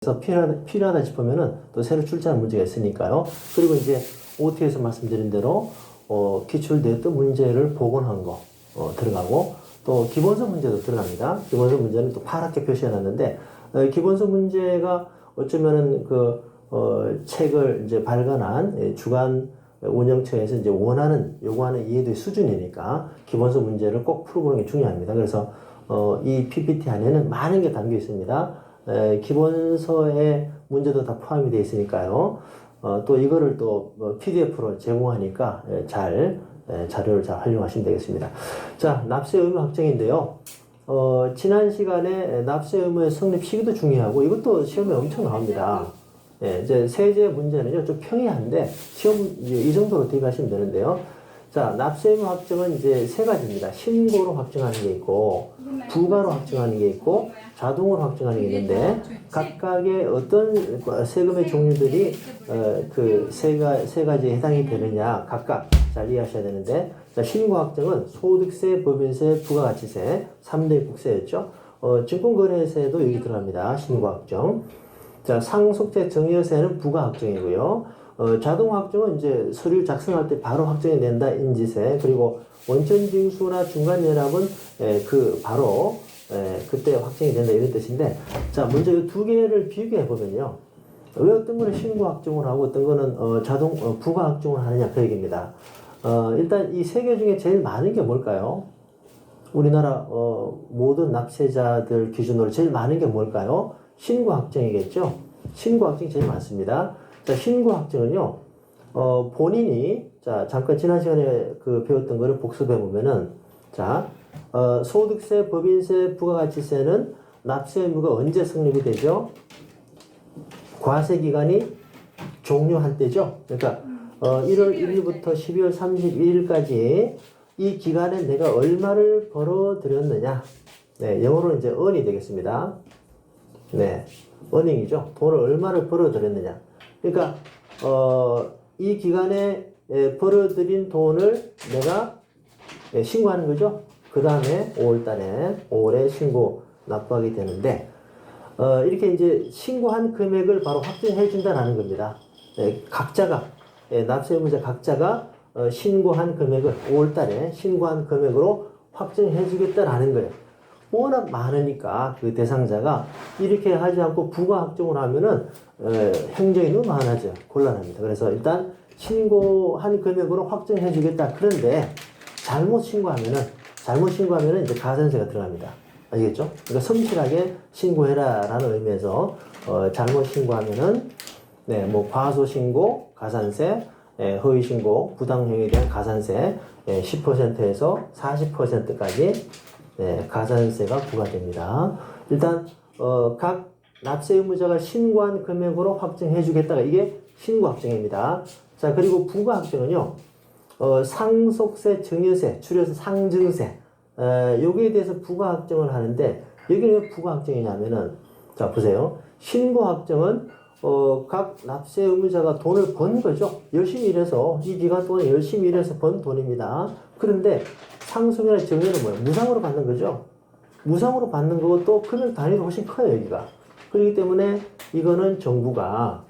그래서 필요하다 싶으면은 또 새로 출제하는 문제가 있으니까요. 그리고 이제 OT에서 말씀드린 대로 기출되었던 문제를 복원한 거 들어가고 또 기본서 문제도 들어갑니다. 기본서 문제는 또 파랗게 표시해놨는데 기본서 문제가 어쩌면은 책을 이제 발간한 주간 운영처에서 이제 요구하는 이해도의 수준이니까 기본서 문제를 꼭 풀어보는 게 중요합니다. 그래서 이 PPT 안에는 많은 게 담겨 있습니다. 기본서의 문제도 다 포함이 되어 있으니까요. 또 이거를 또 PDF로 제공하니까 자료를 잘 활용하시면 되겠습니다. 자, 납세 의무 확정인데요. 지난 시간에 납세 의무의 성립 시기도 중요하고 이것도 시험에 엄청 나옵니다. 이제 세제 문제는요, 좀 평이한데 시험 이 정도로 대비하시면 되는데요. 자, 납세 의무 확정은 이제 세 가지입니다. 신고로 확정하는 게 있고, 부가로 확정하는 게 있고, 자동으로 확정하는 게 있는데, 각각의 어떤 세금의 종류들이 세 가지에 해당이 되느냐, 각각 잘 이해하셔야 되는데, 자, 신고 확정은 소득세, 법인세, 부가가치세, 3대 국세였죠. 증권거래세도 여기 들어갑니다. 신고 확정. 자, 상속세 정여세는 부가 확정이고요. 자동 확정은 이제 서류 작성할 때 바로 확정이 된다 인지세, 그리고 원천징수나 중간연합은 바로 그때 확정이 된다 이런 뜻인데, 자, 먼저 이 두 개를 비교해 보면요, 왜 어떤 거는 신고 확정을 하고 어떤 거는 부가 확정을 하느냐 그 얘기입니다. 일단 이 세 개 중에 제일 많은 게 뭘까요? 우리나라 모든 납세자들 기준으로 제일 많은 게 뭘까요? 신고 확정이겠죠. 신고 확정이 제일 많습니다. 자, 신고 확정은요, 본인이, 자, 잠깐 지난 시간에 배웠던 거를 복습해 보면은, 자, 소득세, 법인세, 부가가치세는 납세 의무가 언제 성립이 되죠? 과세 기간이 종료한 때죠. 그러니까, 1월 1일부터 12월 31일까지 이 기간에 내가 얼마를 벌어들였느냐. 네, 영어로는 이제 earn이 되겠습니다. 네, earning이죠. 돈을 얼마를 벌어들였느냐. 그러니까 이 기간에 벌어들인 돈을 내가 신고하는 거죠. 그 다음에 5월에 신고 납부하게 되는데 이렇게 이제 신고한 금액을 바로 확정해 준다라는 겁니다. 각자가 납세 의무자 각자가 신고한 금액을 5월달에 신고한 금액으로 확정해 주겠다라는 거예요. 워낙 많으니까 그 대상자가 이렇게 하지 않고 부가 확정을 하면은 행정이 너무 많아져 곤란합니다. 그래서 일단 신고한 금액으로 확정해 주겠다. 그런데 잘못 신고하면은 이제 가산세가 들어갑니다. 아시겠죠? 그러니까 성실하게 신고해라라는 의미에서 잘못 신고하면은 뭐 과소 신고, 가산세, 허위 신고, 부당행위에 대한 가산세 10%에서 40%까지 가산세가 부과됩니다. 일단 각 납세 의무자가 신고한 금액으로 확정해 주겠다가 이게 신고 확정입니다. 자, 그리고 부가 확정은요, 상속세, 증여세, 줄여서 상증세, 여기에 대해서 부가 확정을 하는데, 여기는 왜 부가 확정이냐면은, 자, 보세요. 신고 확정은 각 납세 의무자가 돈을 번 거죠. 열심히 일해서 이 기간 동안 열심히 일해서 번 돈입니다. 그런데 상속이나 증여는 뭐예요? 무상으로 받는 거죠. 무상으로 받는 것도 금액 단위도 훨씬 커요, 여기가. 그렇기 때문에 이거는 정부가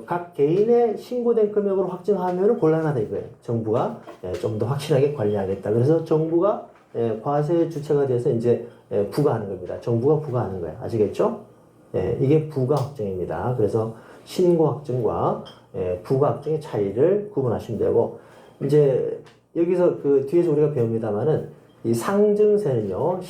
각 개인의 신고된 금액으로 확정하면 곤란하다 이거예요. 정부가 좀 더 확실하게 관리하겠다. 그래서 정부가 과세 주체가 돼서 이제 부과하는 겁니다. 정부가 부과하는 거예요. 아시겠죠? 이게 부가 확정입니다. 그래서 신고 확정과 부가 확정의 차이를 구분하시면 되고, 이제 여기서 뒤에서 우리가 배웁니다만은 이 상증세는요,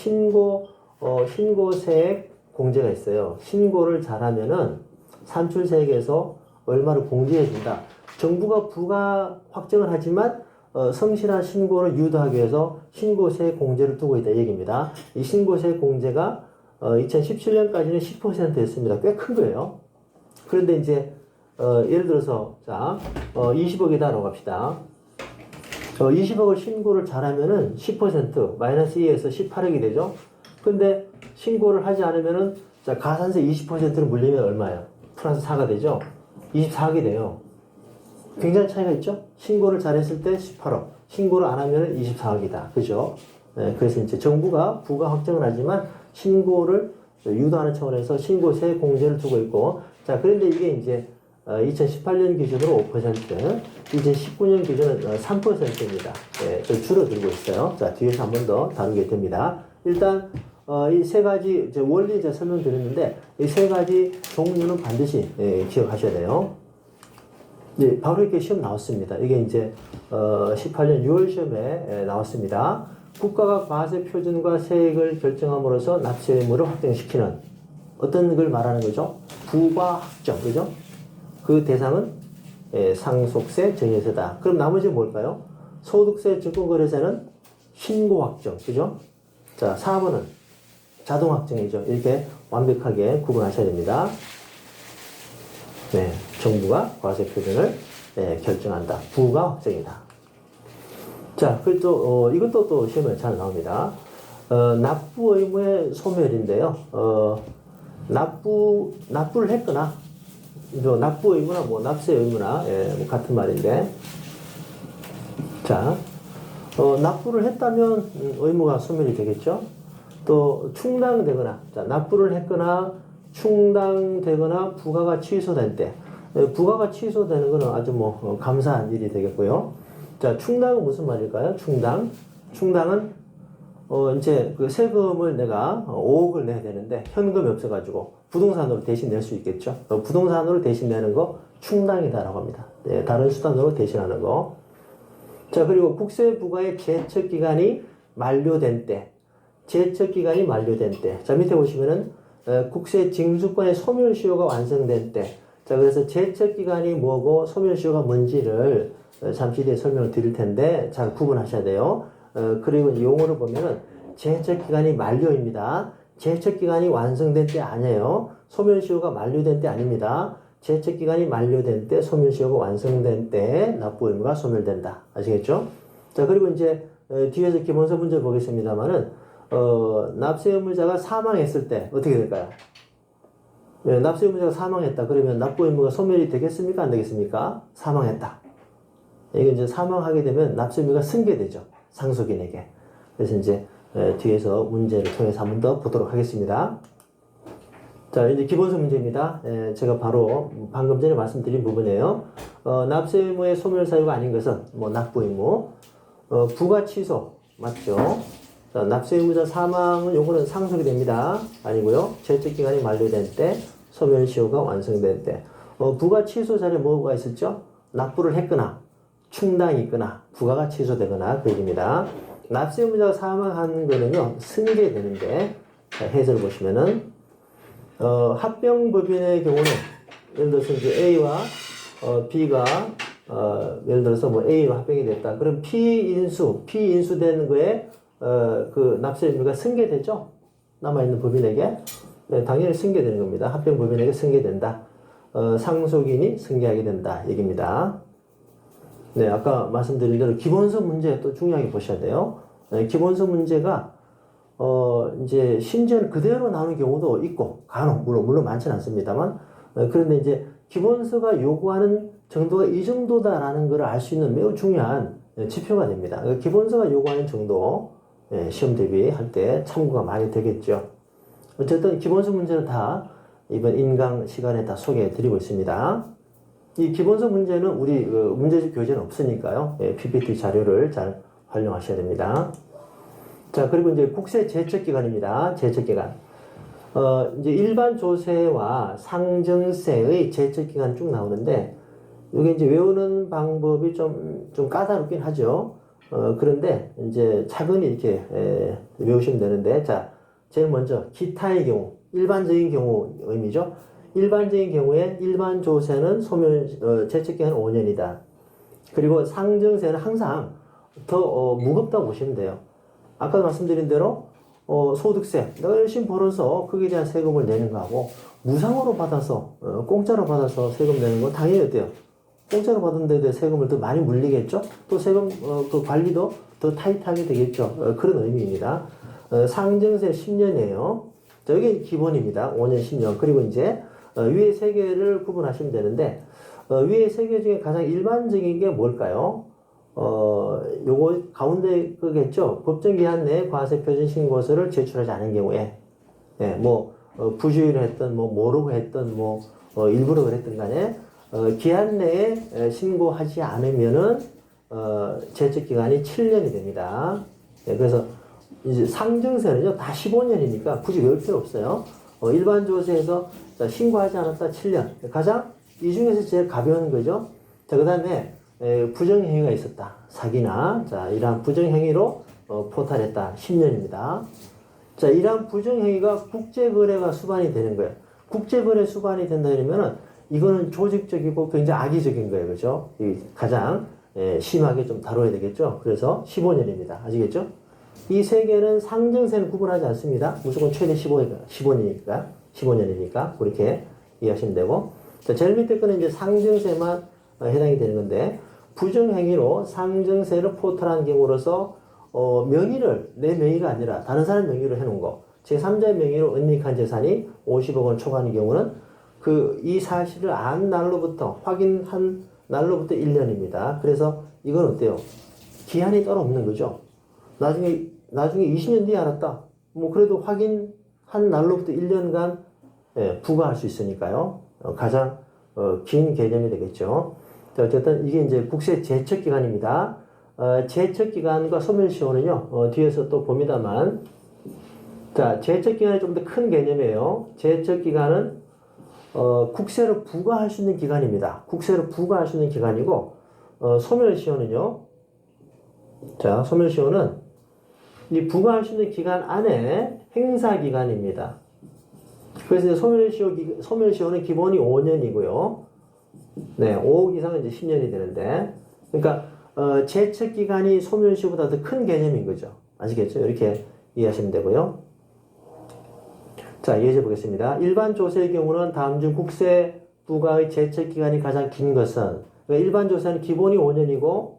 신고세액 공제가 있어요. 신고를 잘하면은 산출세액에서 얼마를 공제해준다. 정부가 부가 확정을 하지만 성실한 신고를 유도하기 위해서 신고세액 공제를 두고 있다 이 얘기입니다. 이 신고세액 공제가 2017년까지는 10%였습니다. 꽤 큰 거예요. 그런데 이제 예를 들어서 자 20억이다라고 합시다. 20억을 신고를 잘하면은 10% 마이너스 2에서 18억이 되죠. 근데 신고를 하지 않으면은 자 가산세 20%를 물리면 얼마예요? 플러스 4가 되죠. 24억이 돼요. 굉장히 차이가 있죠. 신고를 잘했을 때 18억, 신고를 안 하면은 24억이다. 그죠? 그래서 이제 정부가 부가 확정을 하지만 신고를 유도하는 차원에서 신고세 공제를 두고 있고, 자, 그런데 이게 이제 2018년 기준으로 5%, 2019년 기준은 3%입니다. 예, 좀 줄어들고 있어요. 자, 뒤에서 한 번 더 다루게 됩니다. 일단 이 세 가지 원리 제가 설명드렸는데, 이 세 가지 종류는 반드시 기억하셔야 돼요. 네, 바로 이렇게 시험 나왔습니다. 이게 이제 18년 6월 시험에 나왔습니다. 국가가 과세 표준과 세액을 결정함으로써 납세 의무를 확정시키는 어떤 걸 말하는 거죠? 부과 확정, 그죠? 그 대상은 상속세, 증여세다. 그럼 나머지 뭘까요? 소득세, 증권거래세는 신고 확정, 그죠? 자, 4번은 자동 확정이죠. 이렇게 완벽하게 구분하셔야 됩니다. 네, 정부가 과세 표준을 결정한다. 부가 확정이다. 자, 그리고 또 이것도 또 시험에 잘 나옵니다. 납부 의무의 소멸인데요. 납부를 했거나, 납부 의무나 뭐 납세 의무나 뭐 같은 말인데, 자, 납부를 했다면 의무가 소멸이 되겠죠. 또 충당되거나, 자, 납부를 했거나 충당되거나 부가가 취소된 때, 부가가 취소되는 것은 아주 뭐 감사한 일이 되겠고요. 자, 충당은 무슨 말일까요? 충당은 이제 그 세금을 내가 5억을 내야 되는데 현금이 없어가지고 부동산으로 대신 낼 수 있겠죠. 부동산으로 대신 내는 거 충당이다라고 합니다. 네, 다른 수단으로 대신하는 거. 자, 그리고 국세부가의 제척기간이 만료된 때, 자, 밑에 보시면은 국세징수권의 소멸시효가 완성된 때, 자, 그래서 제척기간이 뭐고 소멸시효가 뭔지를 잠시 뒤에 설명을 드릴 텐데 잘 구분하셔야 돼요. 그리고 용어를 보면은 제척기간이 만료입니다. 제척기간이 완성된 때 아니에요. 소멸시효가 만료된 때 아닙니다. 제척기간이 만료된 때, 소멸시효가 완성된 때 납부 의무가 소멸된다. 아시겠죠? 자, 그리고 이제 뒤에서 기본서 문제 보겠습니다만은 납세 의무자가 사망했을 때 어떻게 될까요? 납세 의무자가 사망했다. 그러면 납부 의무가 소멸이 되겠습니까? 안 되겠습니까? 사망했다. 이게 이제 사망하게 되면 납세 의무가 승계되죠. 상속인에게. 그래서 이제 뒤에서 문제를 통해서 한 번 더 보도록 하겠습니다. 자, 이제 기본서 문제입니다. 제가 바로 방금 전에 말씀드린 부분이에요. 납세 의무의 소멸 사유가 아닌 것은 뭐 납부 의무, 부가 취소 맞죠? 자, 납세 의무자 사망은 요거는 상속이 됩니다. 아니고요. 제척 기간이 만료된 때, 소멸시효가 완성된 때. 부가 취소 자리에 뭐가 있었죠? 납부를 했거나 충당이 있거나 부가가 취소되거나 그 얘기입니다. 납세 의무자가 사망한 거는요 승계되는데, 자, 해설을 보시면은 합병법인의 경우는 예를 들어서 이제 A와 B가 예를 들어서 뭐 A로 합병이 됐다. 그럼 피인수된 거에 그 납세 의무가 승계되죠. 남아있는 법인에게. 네, 당연히 승계되는 겁니다. 합병법인에게 승계된다. 상속인이 승계하게 된다 얘기입니다. 네, 아까 말씀드린 대로 기본서 문제 또 중요하게 보셔야 돼요. 네, 기본서 문제가 이제 심지어는 그대로 나오는 경우도 있고 간혹 물론 많지는 않습니다만, 그런데 이제 기본서가 요구하는 정도가 이 정도다라는 걸 알 수 있는 매우 중요한 지표가 됩니다. 기본서가 요구하는 정도 시험 대비할 때 참고가 많이 되겠죠. 어쨌든 기본서 문제는 다 이번 인강 시간에 다 소개해 드리고 있습니다. 이 기본서 문제는 우리 문제집 교재는 없으니까요. PPT 자료를 잘 활용하셔야 됩니다. 자, 그리고 이제 국세 제척기간입니다. 제척기간. 이제 일반 조세와 상증세의 제척기간 쭉 나오는데, 이게 이제 외우는 방법이 좀 까다롭긴 하죠. 그런데 이제 차근히 이렇게 외우시면 되는데, 자, 제일 먼저 기타의 경우, 일반적인 경우 의미죠. 일반적인 경우에 일반 조세는 제척기간은 5년이다. 그리고 상증세는 항상 더 무겁다고 보시면 돼요. 아까 말씀드린 대로 소득세 내가 열심히 벌어서 거기에 대한 세금을 내는 거하고 무상으로 받아서 공짜로 받아서 세금 내는 거 당연히 어때요? 공짜로 받은 데에 세금을 더 많이 물리겠죠? 또 세금 그 관리도 더 타이트하게 되겠죠? 그런 의미입니다. 상증세 10년이에요. 자, 이게 기본입니다. 5년, 10년. 그리고 이제 위에 세 개를 구분하시면 되는데, 위에 세 개 중에 가장 일반적인 게 뭘까요? 요거 가운데 거겠죠. 법정 기한 내에 과세 표준 신고서를 제출하지 않은 경우에, 뭐 부주의를 했던, 뭐, 모르고 했던, 뭐, 일부러 그랬던 간에, 기한 내에 신고하지 않으면은, 제척기간이 7년이 됩니다. 네, 그래서, 이제 상증세는요, 다 15년이니까 굳이 외울 필요 없어요. 일반 조세에서 자, 신고하지 않았다 7년. 가장 이 중에서 제일 가벼운 거죠. 자, 그 다음에 부정행위가 있었다. 사기나, 자, 이러한 부정행위로 포탈했다. 10년입니다. 자, 이러한 부정행위가 국제거래가 수반이 되는 거예요. 국제거래 수반이 된다 이러면은 이거는 조직적이고 굉장히 악의적인 거예요. 그죠? 가장 심하게 좀 다뤄야 되겠죠. 그래서 15년입니다. 아시겠죠? 이 세 개는 상증세는 구분하지 않습니다. 무조건 최대 15년이니까 그렇게 이해하시면 되고. 자, 제일 밑에 거는 이제 상증세만 해당이 되는 건데, 부정행위로 상증세를 포탈한 경우로서 명의를 내 명의가 아니라 다른 사람 명의로 해놓은 거, 제3자의 명의로 은닉한 재산이 50억 원 초과하는 경우는 이 사실을 안 날로부터, 확인한 날로부터 1년입니다. 그래서 이건 어때요? 기한이 따로 없는 거죠. 나중에 20년 뒤에 알았다. 뭐 그래도 확인한 날로부터 1년간 부과할 수 있으니까요. 가장 긴 개념이 되겠죠. 자, 어쨌든 이게 이제 국세 제척 기간입니다. 제척 기간과 소멸시효는요. 뒤에서 또 봅니다만, 자, 제척 기간이 좀 더 큰 개념이에요. 제척 기간은 국세를 부과할 수 있는 기간입니다. 국세를 부과할 수 있는 기간이고, 소멸시효는요. 자, 소멸시효는 이 부과할 수 있는 기간 안에 행사 기간입니다. 그래서 소멸시효는 기본이 5년이고요. 네, 5억 이상은 이제 10년이 되는데, 그러니까 제척 기간이 소멸시효보다 더 큰 개념인 거죠. 아시겠죠? 이렇게 이해하시면 되고요. 자, 예제 보겠습니다. 일반 조세의 경우는 다음 중 국세 부과의 제척 기간이 가장 긴 것은, 그러니까 일반 조세는 기본이 5년이고,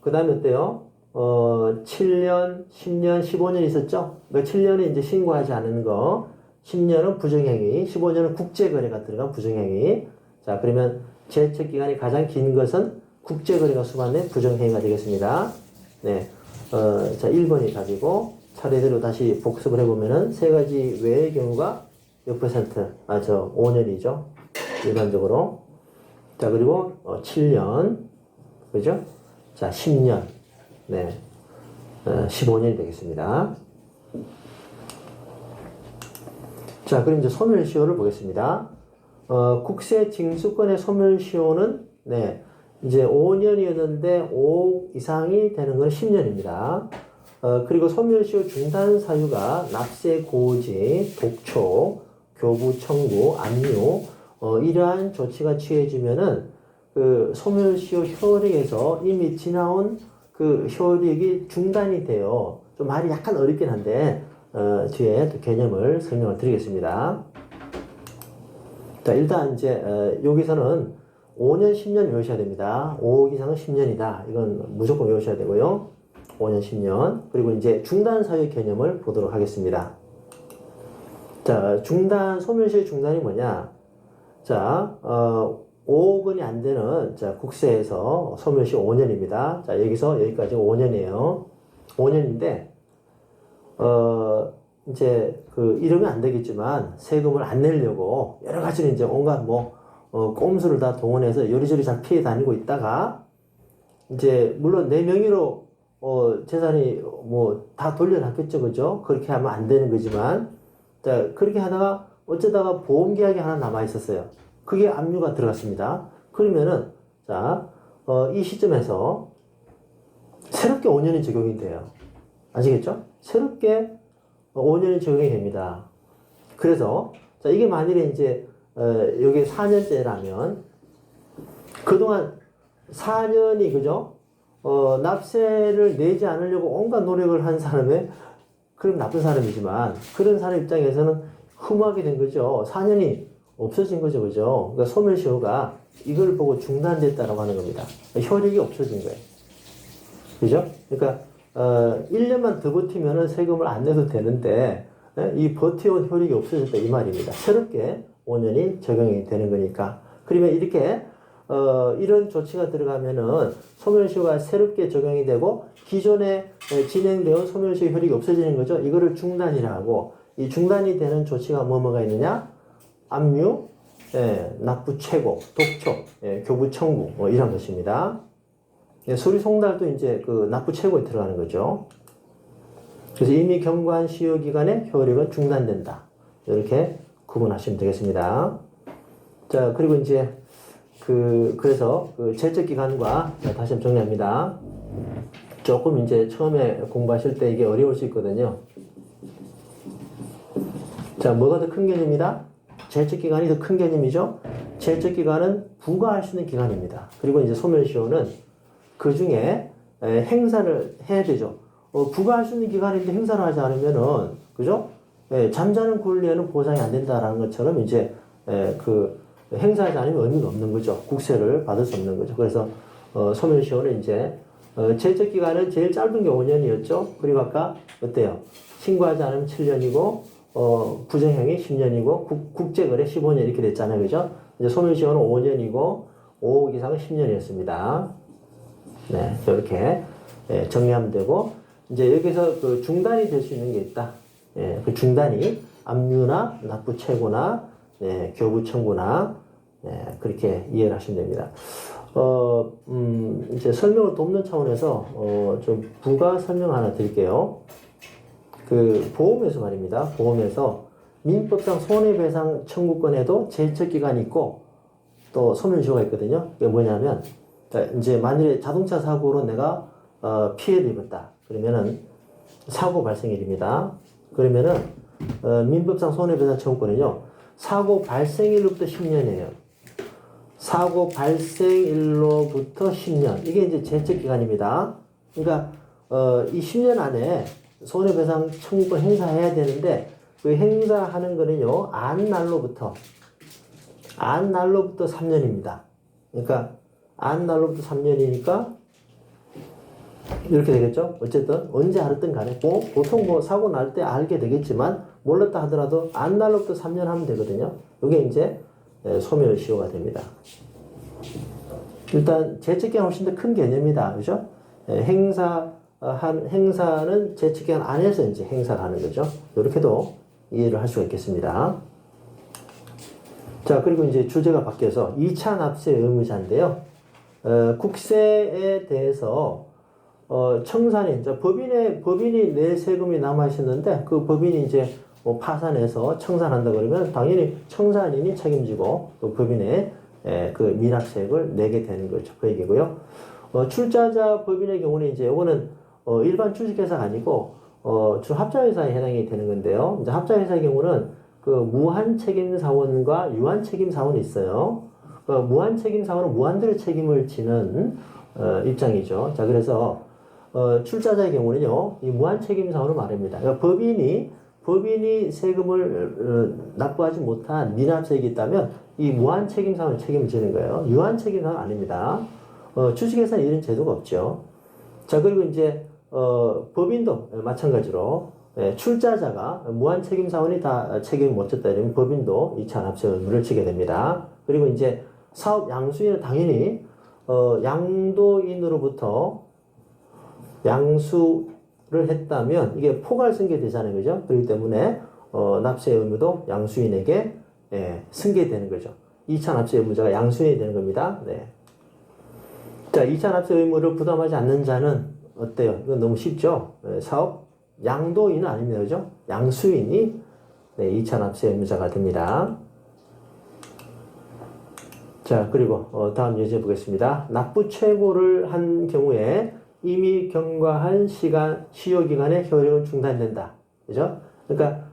그 다음에 어때요? 7년, 10년, 15년 있었죠? 그러니까 7년은 이제 신고하지 않은 거, 10년은 부정행위, 15년은 국제거래가 들어간 부정행위. 자, 그러면 제척 기간이 가장 긴 것은 국제거래가 수반된 부정행위가 되겠습니다. 네. 자, 1번이 답이고, 차례대로 다시 복습을 해보면은 세 가지 외의 경우가 몇 %? 5년이죠. 일반적으로. 자, 그리고 7년. 그죠? 자, 10년. 네. 15년이 되겠습니다. 자, 그럼 이제 소멸시효를 보겠습니다. 국세 징수권의 소멸시효는, 네, 이제 5년이었는데 5억 이상이 되는 건 10년입니다. 그리고 소멸시효 중단 사유가 납세 고지, 독촉, 교부 청구, 압류, 이러한 조치가 취해지면은 그 소멸시효 효력에서 이미 지나온 그 효력이 중단이 돼요. 좀 말이 약간 어렵긴 한데, 뒤에 또 개념을 설명을 드리겠습니다. 자, 일단 이제, 여기서는 5년, 10년 외우셔야 됩니다. 5억 이상은 10년이다. 이건 무조건 외우셔야 되고요. 5년, 10년. 그리고 이제 중단 사유 개념을 보도록 하겠습니다. 자, 소멸시효 중단이 뭐냐? 자, 5억 원이 안 되는, 자, 국세에서 소멸시 5년입니다. 자, 여기서 여기까지 5년이에요. 5년인데, 이제, 이러면 안 되겠지만, 세금을 안 내려고, 여러 가지로 이제 온갖 꼼수를 다 동원해서 요리조리 잘 피해 다니고 있다가, 이제, 물론 내 명의로, 재산이 다 돌려놨겠죠. 그죠? 그렇게 하면 안 되는 거지만, 자, 그렇게 하다가, 어쩌다가 보험계약이 하나 남아 있었어요. 그게 압류가 들어갔습니다. 그러면은, 자, 이 시점에서 새롭게 5년이 적용이 돼요. 아시겠죠? 새롭게 5년이 적용이 됩니다. 그래서, 자, 이게 만일에 이제, 여기 4년째라면, 그동안 4년이, 그죠? 납세를 내지 않으려고 온갖 노력을 한 사람의, 그럼 나쁜 사람이지만, 그런 사람 입장에서는 흠하게 된 거죠. 4년이 없어진 거죠. 그죠? 그러니까 소멸시효가 이걸 보고 중단됐다라고 하는 겁니다. 효력이 없어진 거예요. 그죠? 그러니까, 1년만 더 버티면은 세금을 안 내도 되는데, 이 버텨온 효력이 없어졌다. 이 말입니다. 새롭게 5년이 적용이 되는 거니까. 그러면 이렇게, 이런 조치가 들어가면은 소멸시효가 새롭게 적용이 되고, 기존에 진행되어 소멸시효 효력이 없어지는 거죠. 이거를 중단이라 하고, 이 중단이 되는 조치가 뭐가 있느냐? 압류, 납부 최고, 독촉, 교부 청구, 이런 것입니다. 수리 송달도 이제 그 납부 최고에 들어가는 거죠. 그래서 이미 경과한 시효 기간에 효력은 중단된다. 이렇게 구분하시면 되겠습니다. 자, 그리고 이제 그래서 그 제적 기간과 다시 한번 정리합니다. 조금 이제 처음에 공부하실 때 이게 어려울 수 있거든요. 자, 뭐가 더 큰 개념이다? 제적 기간이 더 큰 개념이죠. 제적 기간은 부과할 수 있는 기간입니다. 그리고 이제 소멸시효는 그 중에 행사를 해야 되죠. 부과할 수 있는 기간인데 행사를 하지 않으면은, 그죠? 잠자는 권리에는 보상이 안 된다라는 것처럼 이제 행사하지 않으면 의미가 없는 거죠. 국세를 받을 수 없는 거죠. 그래서 소멸시효는 이제 제적 기간은 제일 짧은 게 5년이었죠. 그리고 아까 어때요? 신고하지 않으면 7년이고 부정행위 10년이고 국제거래 15년 이렇게 됐잖아요. 그죠? 이제 소멸시효는 5년이고 5억 이상은 10년이었습니다. 네, 이렇게 정리하면 되고 이제 여기서 그 중단이 될 수 있는 게 있다. 그 중단이 압류나 납부 최고나 교부 청구나 그렇게 이해를 하시면 됩니다. 이제 설명을 돕는 차원에서 좀 부가 설명 하나 드릴게요. 그 보험에서 말입니다. 보험에서 민법상 손해배상 청구권에도 제척 기간이 있고 또 소멸시효가 있거든요. 이게 뭐냐면 이제 만일에 자동차 사고로 내가 피해를 입었다. 그러면은 사고 발생일입니다. 그러면은 민법상 손해배상 청구권은요. 사고 발생일로부터 10년이에요. 사고 발생일로부터 10년. 이게 이제 제척 기간입니다. 그러니까 이 10년 안에 손해배상 청구권 행사해야 되는데 그 행사하는 거는요. 안 날로부터 3년입니다. 그러니까 안 날로부터 3년이니까 이렇게 되겠죠. 어쨌든 언제 알았든 간에 보통 뭐 사고 날 때 알게 되겠지만 몰랐다 하더라도 안 날로부터 3년 하면 되거든요. 이게 이제 소멸시효가 됩니다. 일단 제척기간 훨씬 더 큰 개념이다. 그죠? 행사는 제척기간 안에서 이제 행사를 하는 거죠. 이렇게도 이해를 할 수가 있겠습니다. 자, 그리고 이제 주제가 바뀌어서 2차 납세 의무자인데요. 국세에 대해서 청산인, 법인이 낼 세금이 남아 있었는데 그 법인이 이제 파산해서 청산한다 그러면 당연히 청산인이 책임지고 또 법인의 그 미납세액을 내게 되는 거죠. 그 얘기고요. 출자자 법인의 경우는 이제 이거는 일반 주식회사가 아니고 주 합자회사에 해당이 되는 건데요. 이제 합자회사의 경우는 그 무한책임사원과 유한책임사원이 있어요. 무한책임사원은 무한대로 책임을 지는 입장이죠. 자, 그래서 출자자의 경우는요, 이 무한책임사원을 말합니다. 그러니까 법인이 세금을 납부하지 못한 미납세액이 있다면 이 무한책임사원이 책임을 지는 거예요. 유한책임사원은 아닙니다. 주식회사는 이런 제도가 없죠. 자, 그리고 이제 법인도 마찬가지로 출자자가 무한책임사원이 다 책임을 못 졌다 이러면 법인도 2차 납세 의무를 지게 됩니다. 그리고 이제 사업 양수인은 당연히 양도인으로부터 양수를 했다면 이게 포괄승계 되잖아요. 그죠? 그렇기 때문에 납세 의무도 양수인에게 승계되는 거죠. 2차 납세 의무자가 양수인이 되는 겁니다. 네. 자, 2차 납세 의무를 부담하지 않는 자는 어때요? 이건 너무 쉽죠? 사업 양도인은 아닙니다. 그죠? 양수인이 2차 납세 의무자가 됩니다. 자, 그리고 다음 예제 보겠습니다. 납부 최고를 한 경우에 이미 경과한 시효 기간에 효력은 중단된다. 그죠? 그러니까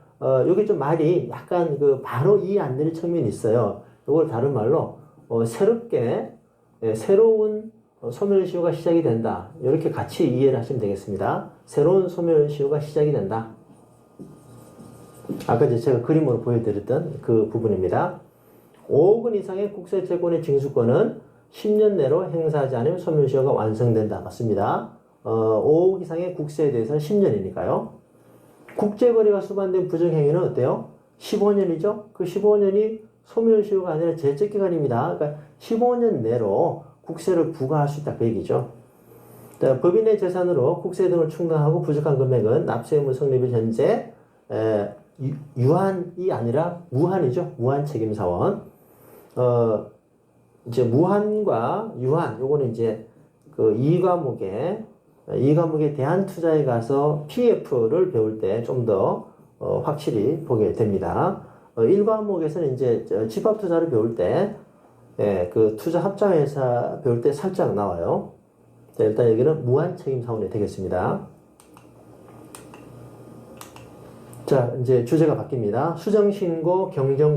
여기 좀 말이 약간 바로 이해 안 되는 측면이 있어요. 이걸 다른 말로 새로운 소멸시효가 시작이 된다. 이렇게 같이 이해를 하시면 되겠습니다. 새로운 소멸시효가 시작이 된다. 아까 제가 그림으로 보여드렸던 그 부분입니다. 5억 원 이상의 국세채권의 징수권은 10년 내로 행사하지 않으면 소멸시효가 완성된다. 맞습니다. 5억 이상의 국세에 대해서는 10년이니까요. 국제거래가 수반된 부정행위는 어때요? 15년이죠? 그 15년이 소멸시효가 아니라 제적기간입니다. 그러니까 15년 내로 국세를 부과할 수 있다. 그 얘기죠. 법인의 재산으로 국세 등을 충당하고 부족한 금액은 납세 의무 성립일 현재 유한이 아니라 무한이죠. 무한 책임사원. 이제 무한과 유한, 요거는 이제 그 이 과목에 대한 투자에 가서 PF를 배울 때 좀 더 확실히 보게 됩니다. 1과목에서는 이제 집합 투자를 배울 때, 예, 그 투자 합자회사 배울 때 살짝 나와요. 자, 일단 여기는 무한 책임 사원이 되겠습니다. 자, 이제 주제가 바뀝니다. 수정신고, 경정